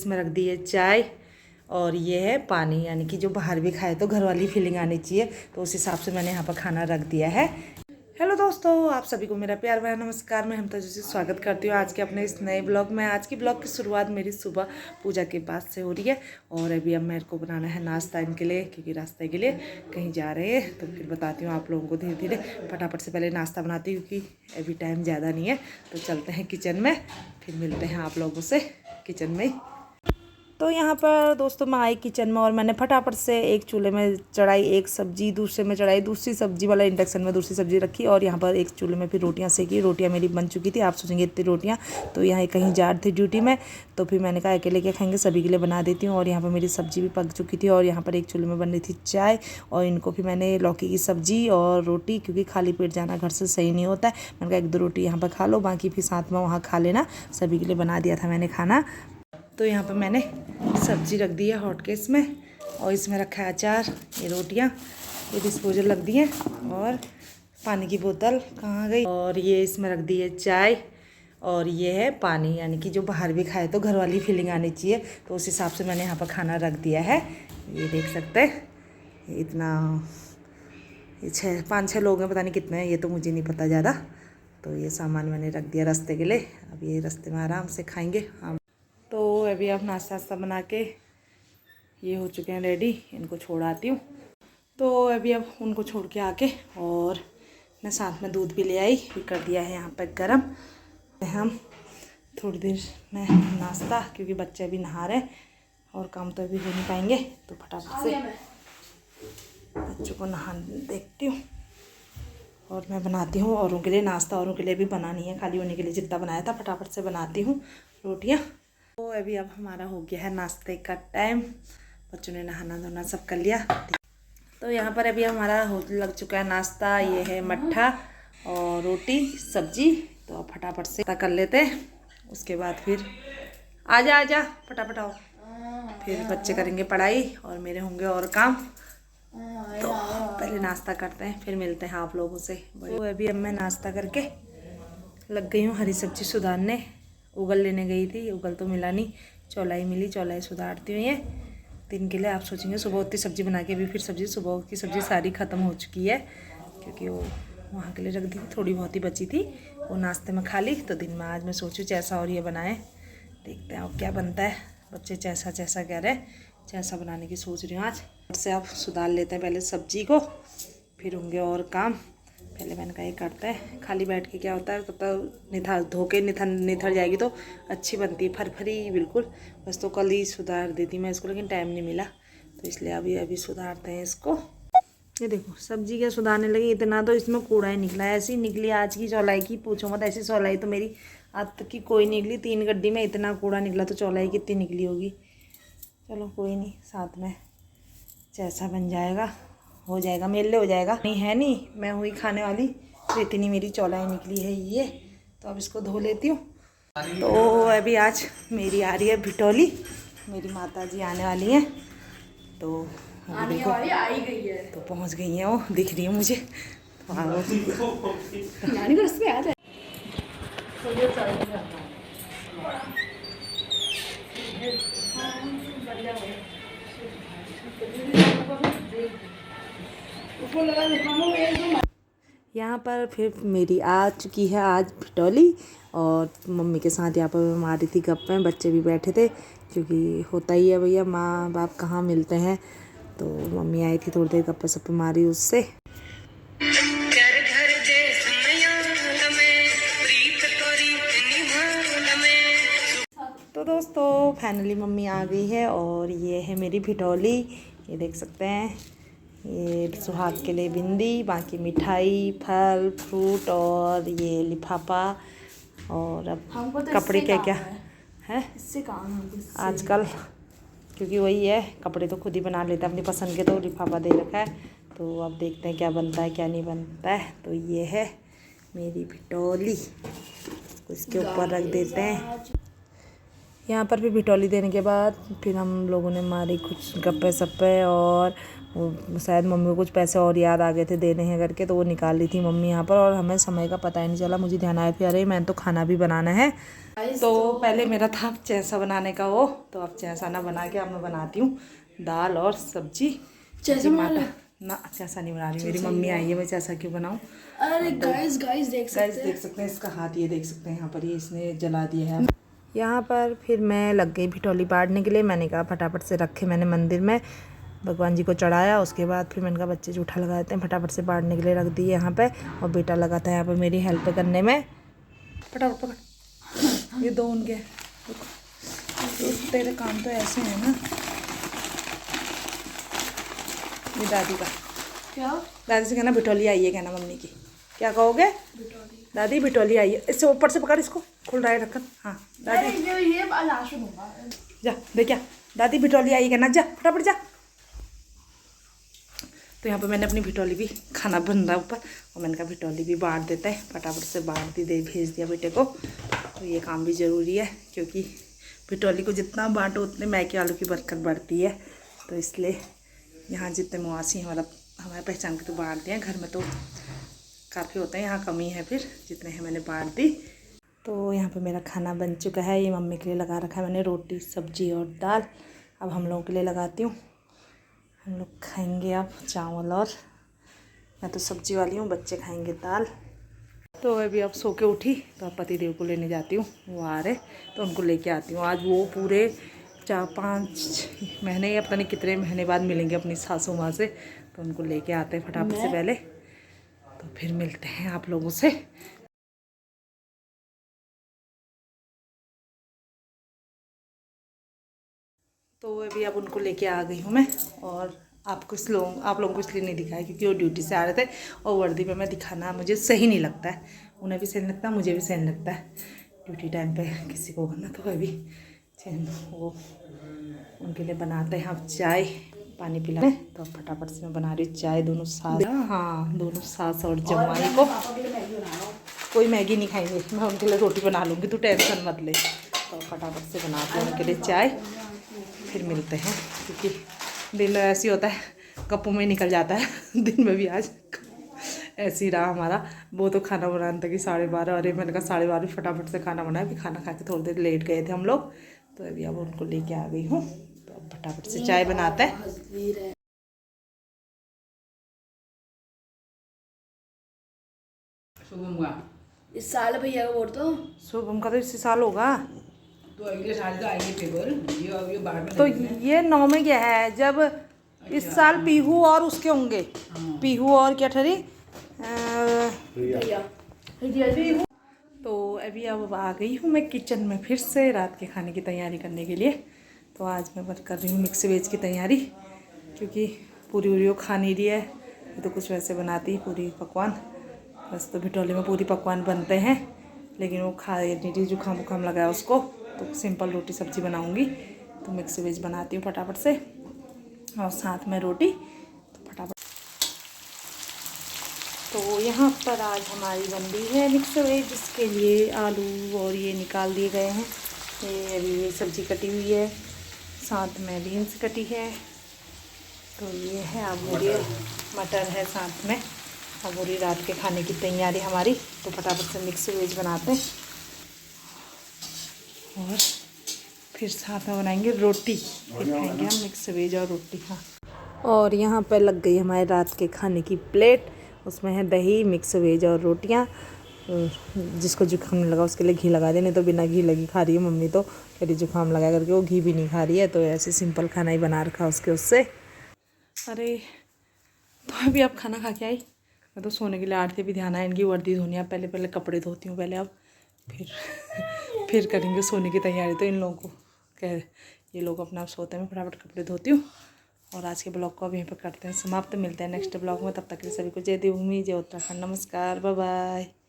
इसमें रख दी है चाय और ये है पानी, यानी कि जो बाहर भी खाए तो घर वाली फीलिंग आनी चाहिए, तो उस हिसाब से मैंने यहाँ पर खाना रख दिया है। हेलो दोस्तों, आप सभी को मेरा प्यार भरा नमस्कार। मैं हमता जी स्वागत करती हूँ आज के अपने इस नए ब्लॉग में। आज की ब्लॉग की शुरुआत मेरी सुबह पूजा के पास से हो रही है और अभी अब मेरे को बनाना है नाश्ता इनके लिए, क्योंकि रास्ते के लिए कहीं जा रहे हैं। तो फिर बताती हूँ आप लोगों को धीरे धीरे। फटाफट से पहले नाश्ता बनाती हूँ क्योंकि अभी टाइम ज़्यादा नहीं है। तो चलते हैं किचन में, फिर मिलते हैं आप लोगों से किचन में ही। तो यहाँ पर दोस्तों मैं आई किचन में और मैंने फटाफट से एक चूल्हे में चढ़ाई एक सब्जी, दूसरे में चढ़ाई दूसरी सब्जी वाला इंडक्शन में दूसरी सब्जी रखी और यहाँ पर एक चूल्हे में फिर रोटियाँ सेकी। रोटियाँ मेरी बन चुकी थी। आप सोचेंगे इतनी रोटियाँ, तो यहाँ कहीं जा रही थी ड्यूटी में, तो फिर मैंने कहा अकेले क्या खाएंगे, सभी के लिए बना देती हूँ। और यहाँ पर मेरी सब्जी भी पक चुकी थी और यहाँ पर एक चूल्हे में बन रही थी चाय और इनको फिर मैंने लौकी की सब्जी और रोटी, क्योंकि खाली पेट जाना घर से सही नहीं होता है। मैंने कहा एक दो रोटी यहाँ पर खा लो, बाकी फिर साथ में वहाँ खा लेना। सभी के लिए बना दिया था मैंने खाना। तो यहाँ पर मैंने सब्जी रख दी है हॉटकेस में और इसमें रखा है अचार, ये रोटियाँ, ये डिस्पोजल रख दी है और पानी की बोतल कहाँ गई, और ये इसमें रख दी है चाय और ये है पानी, यानी कि जो बाहर भी खाए तो घर वाली फीलिंग आनी चाहिए, तो उस हिसाब से मैंने यहाँ पर खाना रख दिया है। ये देख सकते हैं इतना, ये 5-6 लोग हैं, पता नहीं कितने हैं, ये तो मुझे नहीं पता ज़्यादा। तो ये सामान मैंने रख दिया रास्ते के लिए, अब ये रास्ते में आराम से खाएँगे हम। तो अभी अब नाश्ता वास्ता बना के ये हो चुके हैं रेडी, इनको छोड़ आती हूँ। तो अभी अब उनको छोड़ के आके और मैं साथ में दूध भी ले आई, फिर कर दिया है यहाँ पर गरम। हम थोड़ी देर में नाश्ता, क्योंकि बच्चे भी नहा रहे और काम तो अभी हो नहीं पाएंगे, तो फटाफट से बच्चों को नहा देखती हूँ और मैं बनाती हूँ औरों के लिए नाश्ता। औरों के लिए भी बनानी है, खाली होने के लिए जितना बनाया था फटाफट से बनाती हूँ रोटियाँ। तो अभी अब हमारा हो गया है नाश्ते का टाइम, बच्चों ने नहाना धोना सब कर लिया। तो यहाँ पर अभी हमारा हो लग चुका है नाश्ता। ये है मट्ठा और रोटी सब्जी, तो अब फटाफट से कर लेते हैं, उसके बाद फिर आजा फटाफट आओ, फिर बच्चे करेंगे पढ़ाई और मेरे होंगे और काम। तो पहले नाश्ता करते हैं, फिर मिलते हैं आप लोगों से। तो अभी अब मैं नाश्ता करके लग गई हूँ हरी सब्जी सुधारने। उगल लेने गई थी, उगल तो मिला नहीं, चौलाई मिली, चौलाई सुधारती हूँ ये दिन के लिए। आप सोचेंगे सुबह उतनी सब्ज़ी बना के भी फिर सब्ज़ी, सुबह की सब्ज़ी सारी ख़त्म हो चुकी है, क्योंकि वो वहाँ के लिए रख दी थी, थोड़ी बहुत ही बची थी, वो नाश्ते में खा ली। तो दिन में आज मैं सोचूँ जैसा और ये बनाएं, देखते हैं अब क्या बनता है। बच्चे जैसा कह रहे हैं, जैसा बनाने की सोच रही हूँ आज। से आप सुधार लेते हैं पहले सब्ज़ी को, फिर होंगे और काम। पहले मैंने कहा ये करता है, खाली बैठ के क्या होता है, तब तक धो के निथर जाएगी तो अच्छी बनती है, फरफरी बिल्कुल। बस तो कल ही सुधार देती मैं इसको, लेकिन टाइम नहीं मिला, तो इसलिए अभी सुधारते हैं इसको। ये देखो सब्जी क्या सुधारने लगी, इतना तो इसमें कूड़ा ही निकला है। ऐसी निकली आज की चौलाई की, पूछो मत। ऐसी चौलाई तो मेरी आज तक की कोई निकली। 3 गड्डी में इतना कूड़ा निकला, तो चौलाई कितनी निकली होगी। चलो कोई नहीं, साथ में जैसा बन जाएगा हो जाएगा, मेरे लिए हो जाएगा। नहीं है नहीं, मैं हुई खाने वाली, तो इतनी मेरी चौलाई निकली है ये। तो अब इसको धो लेती हूँ। तो अभी आज मेरी आ रही है भिटोली, मेरी माता जी आने वाली हैं, तो देखो आई गई है, तो पहुँच गई हैं, वो दिख रही है मुझे। तो यहाँ पर फिर मेरी आ चुकी है आज भिटोली, और मम्मी के साथ यहाँ पर मैं मार रही थी गप्पें। बच्चे भी बैठे थे, क्योंकि होता ही है भैया, माँ बाप कहाँ मिलते हैं। तो मम्मी आई थी, थोड़ी देर गप्पे सप्पे मारी उससे। तो दोस्तों फाइनली मम्मी आ गई है और ये है मेरी भिटोली, ये देख सकते हैं। ये सुहाग के लिए बिंदी, बाकी मिठाई, फल फ्रूट और ये लिफाफा, और अब तो कपड़े क्या क्या है इससे काम है आजकल, क्योंकि वही है, कपड़े तो खुद ही बना लेते हैं अपनी पसंद के, तो लिफाफा दे रखा है। तो अब देखते हैं क्या बनता है क्या नहीं बनता है। तो ये है मेरी भिटोली, इसके ऊपर रख देते हैं। यहाँ पर भी भिटौली देने के बाद फिर हम लोगों ने मारी कुछ गप्पे सप्पे, और वो शायद मम्मी को कुछ पैसे और याद आ गए थे देने हैं करके, तो वो निकाल ली थी मम्मी यहाँ पर, और हमें समय का पता ही नहीं चला। मुझे ध्यान आया फिर अरे मैंने तो खाना भी बनाना है। तो पहले मेरा था चैसा बनाने का वो, तो अब चैसा ना बना के अब मैं बनाती हूँ दाल और सब्जी। ना चैसा नहीं बना रही, मेरी मम्मी आई है, मैं चैसा क्यों बनाऊँ। अरे गाइस देख सकते हैं इसका हाथ, ये देख सकते हैं यहाँ पर, ये इसने जला दिया है। यहाँ पर फिर मैं लग गई भिटौली बांटने के लिए। मैंने कहा फटाफट से रखे मैंने मंदिर में, भगवान जी को चढ़ाया। उसके बाद फिर मैंने कहा बच्चे जूठा लगा देते हैं, फटाफट से बांटने के लिए रख दिए यहाँ पे। और बेटा लगा था यहाँ पे मेरी हेल्प करने में। फटाफट पकड़, ये दो उनके तो तेरे काम तो ऐसे हैं ना। ये दादी का क्या, दादी से कहना भिटौली आई है, कहना मम्मी की। क्या कहोगे? दादी भिटौली आई है। इससे ऊपर से पकड़, इसको खुल रहा है ढक्कन। हाँ दादी, ये जा देखिए दादी भिटौली आई है कहना, जा फटाफट जा। तो यहाँ पे मैंने अपनी भिटौली भी, खाना बन रहा ऊपर, और मैंने कहा भिटौली भी बांट देता है, फटाफट से बांट दी, दे भेज दिया बेटे को। तो ये काम भी ज़रूरी है, क्योंकि भिटौली को जितना बांटो उतने मैके आलू की बरकत बढ़ती है। तो इसलिए यहाँ जितने मुआसी हैं, मतलब हमारे पहचान के, तो बांट दिए हैं। घर में तो काफ़ी होते हैं, यहाँ कमी है, फिर जितने हैं मैंने बांट दी। तो यहाँ पे मेरा खाना बन चुका है। ये मम्मी के लिए लगा रखा है मैंने, रोटी सब्जी और दाल। अब हम लोगों के लिए लगाती हूँ, हम लोग खाएंगे अब चावल, और मैं तो सब्जी वाली हूँ, बच्चे खाएंगे दाल। तो अभी अब सो के उठी, तो अब पति देव को लेने जाती हूँ, वो आ रहे तो उनको लेके आती हूँ। आज वो पूरे 4-5 महीने या पता नहीं कितने महीने बाद मिलेंगे अपनी सासू माँ से, तो उनको लेके आते हैं फटाफट से पहले, तो फिर मिलते हैं आप लोगों से। तो अभी अब उनको लेके आ गई हूँ मैं, और आप लोगों को इसलिए नहीं दिखाया क्योंकि वो ड्यूटी से आ रहे थे, और वर्दी में मैं दिखाना मुझे सही नहीं लगता है, उन्हें भी सही नहीं लगता, मुझे भी सही नहीं लगता है ड्यूटी टाइम पे किसी को करना। तो अभी वो उनके लिए बनाते हैं अब चाय पानी पिलाने। तो फटाफट से मैं बना रही हूँ चाय, दोनों सास, हाँ दोनों सास और जमाई को। कोई मैगी नहीं खाएंगे, मैं उनके लिए रोटी बना लूँगी, तू टेंशन मत ले। तो फटाफट से बनाते हैं उनके लिए चाय, फिर मिलते हैं, क्योंकि दिन ऐसे होता है गप्पों में निकल जाता है। दिन में भी आज ऐसे ही रहा हमारा। वो तो खाना बनाना था कि 12:30, अरे मैंने कहा 12:30 फटाफट से खाना बनाया। फिर खाना खा के थोड़ी देर लेट गए थे हम लोग, तो अभी अब उनको लेके आ गई हूँ, तो अब फटाफट से चाय बनाते हैं। इस साल भैया का वोट तो शुभम का तो इसी साल होगा, तो अगले साल का आएंगे पेपर, ये बाद में। तो ये 9 में गया है, जब इस साल पीहू और उसके होंगे, पीहू और क्या ठहरी पीहू। तो अभी अब आ गई हूँ मैं किचन में फिर से रात के खाने की तैयारी करने के लिए। तो आज मैं कर रही हूँ मिक्स वेज की तैयारी, क्योंकि पूरी वो खा नहीं रही है, तो कुछ वैसे बनाती पूरी पकवान। बस तो भिटौली में पूरी पकवान बनते हैं, लेकिन वो खा नहीं रही, जुकाम वुकाम लगाया उसको, तो सिंपल रोटी सब्जी बनाऊंगी। तो मिक्स वेज बनाती हूँ फटाफट से, और साथ में रोटी, तो फटाफट। तो यहाँ पर आज हमारी बन रही है मिक्स वेज, जिसके लिए आलू और ये निकाल दिए गए हैं। ये अभी ये सब्ज़ी कटी हुई है, साथ में बीन्स कटी है, तो ये है अब ये मटर है साथ में। अब पूरी रात के खाने की तैयारी हमारी, तो फटाफट से मिक्स वेज बनाते हैं, और फिर साथ में बनाएंगे रोटी, फिर खाएंगे हम मिक्स वेज और रोटी। हाँ, और यहाँ पर लग गई हमारे रात के खाने की प्लेट, उसमें है दही, मिक्स वेज और रोटियाँ। जिसको जुकाम लगा उसके लिए घी लगा दे, नहीं तो बिना घी लगी खा रही है मम्मी, तो कह रही जुकाम लगा करके, वो घी भी नहीं खा रही है, तो ऐसे सिंपल खाना ही बना रखा उसके उससे। अरे तो अभी आप खाना खा के आई, मैं तो सोने के लिए आरती भी ध्यान आया, इनकी वर्दी धोनी है, पहले कपड़े धोती हूँ पहले, अब फिर करेंगे सोने की तैयारी। तो इन लोगों को कह, ये लोग अपना सोते हैं, फटाफट कपड़े धोती हूँ। और आज के ब्लॉग को अब यहीं पर करते हैं समाप्त, मिलते हैं नेक्स्ट ब्लॉग में। तब तक के लिए सभी को जय देवभूमि, जय उत्तराखंड, नमस्कार, बाय बाय।